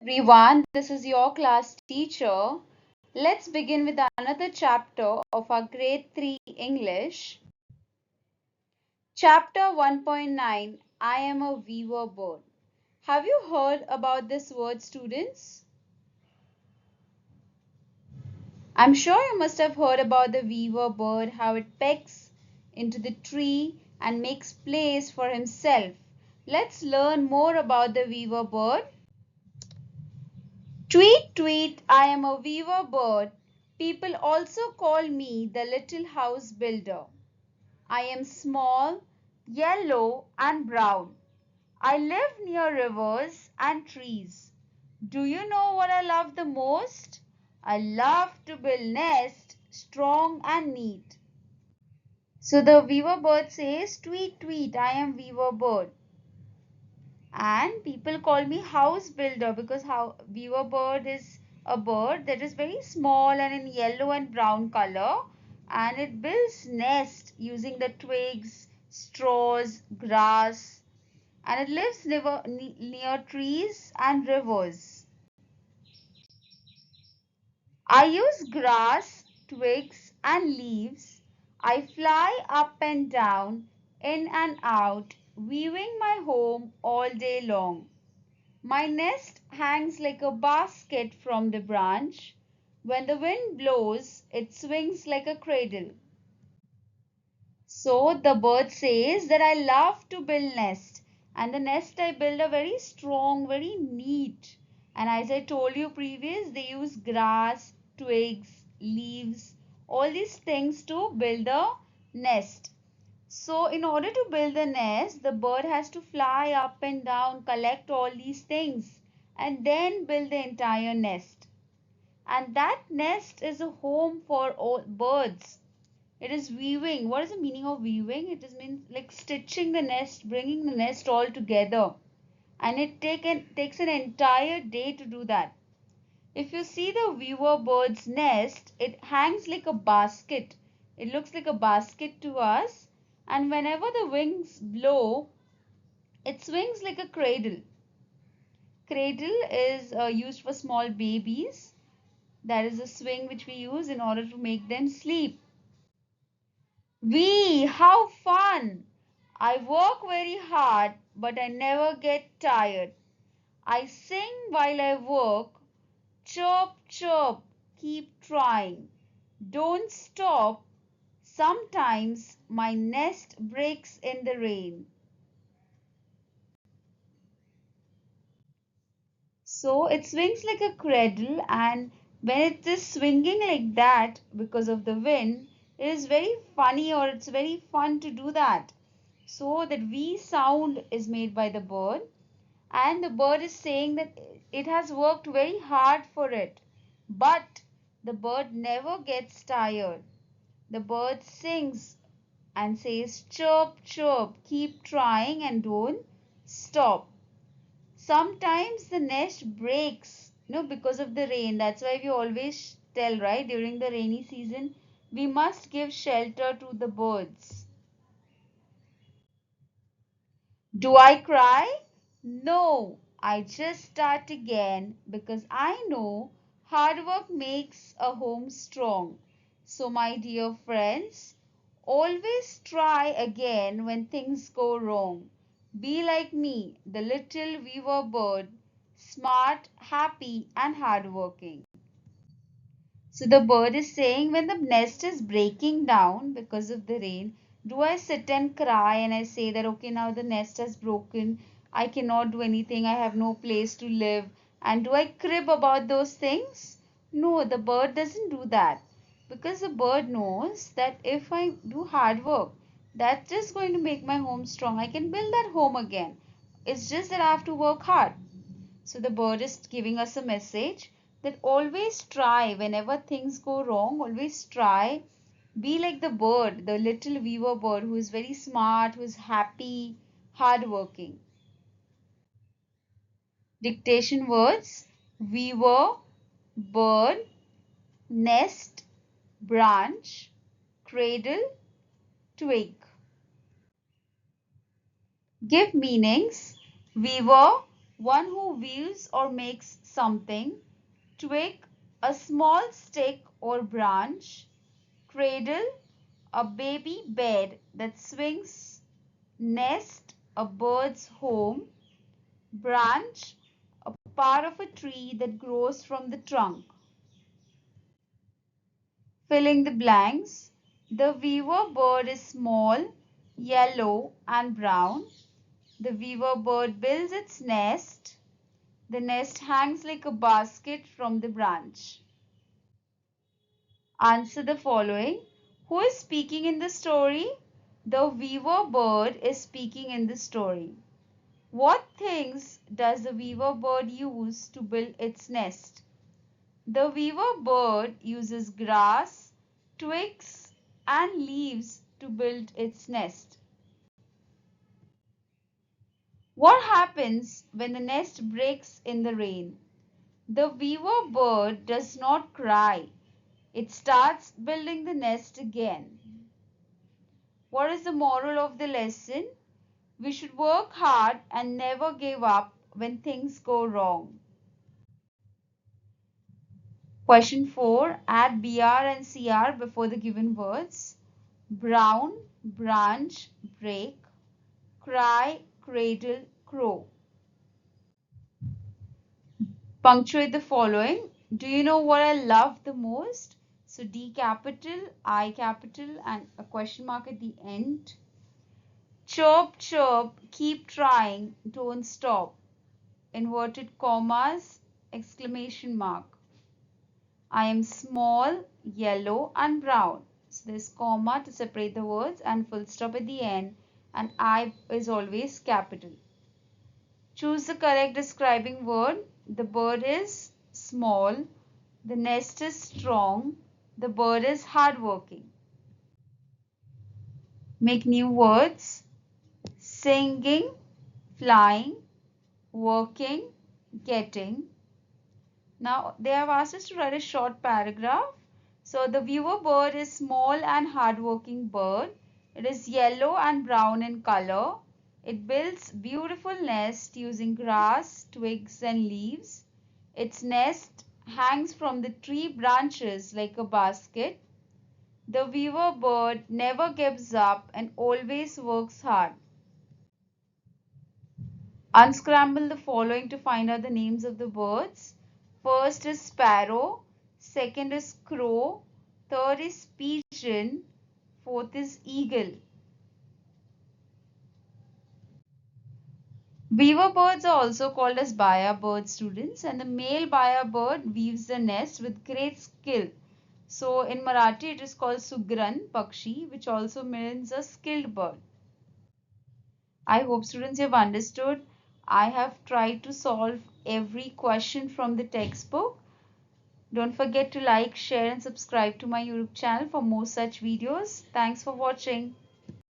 Everyone, this is your class teacher. Let's begin with another chapter of our grade 3 English. Chapter 1.9, I am a weaver bird. Have you heard about this word, students? I'm sure you must have heard about the weaver bird, how it pecks into the tree and makes place for himself. Let's learn more about the weaver bird. Tweet, tweet, I am a weaver bird. People also call me the little house builder. I am small, yellow, and brown. I live near rivers and trees. Do you know what I love the most? I love to build nests strong and neat. So the weaver bird says, tweet, tweet, I am weaver bird. And people call me house builder because how weaver bird is a bird that is very small and in yellow and brown color, and it builds nest using the twigs, straws, grass, and it lives near trees and rivers. I use grass, twigs, and leaves. I fly up and down, in and out, weaving my home all day long. My nest hangs like a basket from the branch. When the wind blows, it swings like a cradle. So the bird says that I love to build nest, and the nest I build are very strong, very neat. And as I told you previous, they use grass, twigs, leaves, all these things to build a nest. So in order to build the nest, the bird has to fly up and down, collect all these things, and then build the entire nest. And that nest is a home for all birds. It is weaving. What is the meaning of weaving? It is means like stitching the nest, bringing the nest all together. And it takes an entire day to do that. If you see the weaver bird's nest, it hangs like a basket. It looks like a basket to us, and whenever the winds blow, it swings like a cradle. Cradle is used for small babies. That is a swing which we use in order to make them sleep. Wee, how fun! I work very hard, but I never get tired. I sing while I work. Chirp, chirp, keep trying. Don't stop. Sometimes my nest breaks in the rain. So it swings like a cradle, and when it is swinging like that because of the wind, it is very funny, or it's very fun to do that. So that V sound is made by the bird, and the bird is saying that it has worked very hard for it, but the bird never gets tired. The bird sings and says, chirp, chirp, keep trying and don't stop. Sometimes the nest breaks, because of the rain. That's why we always tell, right, during the rainy season, we must give shelter to the birds. Do I cry? No, I just start again because I know hard work makes a home strong. So, my dear friends, always try again when things go wrong. Be like me, the little weaver bird, smart, happy, and hardworking. So the bird is saying when the nest is breaking down because of the rain, do I sit and cry and I say that okay, now the nest has broken, I cannot do anything, I have no place to live, and do I crib about those things? No, the bird doesn't do that, because the bird knows that if I do hard work, that's just going to make my home strong. I can build that home again. It's just that I have to work hard. So the bird is giving us a message that always try whenever things go wrong, always try. Be like the bird, the little weaver bird who is very smart, who is happy, hardworking. Dictation words: weaver, bird, nest, branch, cradle, twig. Give meanings: weaver, one who weaves or makes something. Twig, a small stick or branch. Cradle, a baby bed that swings. Nest, a bird's home. Branch, a part of a tree that grows from the trunk. Filling the blanks, the weaver bird is small, yellow and brown. The weaver bird builds its nest. The nest hangs like a basket from the branch. Answer the following. Who is speaking in the story? The weaver bird is speaking in the story. What things does the weaver bird use to build its nest? The weaver bird uses grass, twigs, and leaves to build its nest. What happens when the nest breaks in the rain? The weaver bird does not cry. It starts building the nest again. What is the moral of the lesson? We should work hard and never give up when things go wrong. Question 4. Add BR and CR before the given words. Brown, branch, break. Cry, cradle, crow. Punctuate the following. Do you know what I love the most? So D capital, I capital, and a question mark at the end. Chirp, chirp, keep trying, don't stop. Inverted commas, exclamation mark. I am small, yellow, and brown. So there's comma to separate the words and full stop at the end, and I is always capital. Choose the correct describing word. The bird is small. The nest is strong. The bird is hardworking. Make new words. Singing, flying, working, getting. Now they have asked us to write a short paragraph. So the weaver bird is small and hardworking bird. It is yellow and brown in color. It builds beautiful nest using grass, twigs and leaves. Its nest hangs from the tree branches like a basket. The weaver bird never gives up and always works hard. Unscramble the following to find out the names of the birds. First is sparrow, second is crow, third is pigeon, fourth is eagle. Weaver birds are also called as baya bird students, and the male baya bird weaves the nest with great skill. So in Marathi it is called Sugran Pakshi, which also means a skilled bird. I hope students you have understood. I have tried to solve every question from the textbook. Don't forget to like, share and subscribe to my YouTube channel for more such videos. Thanks for watching.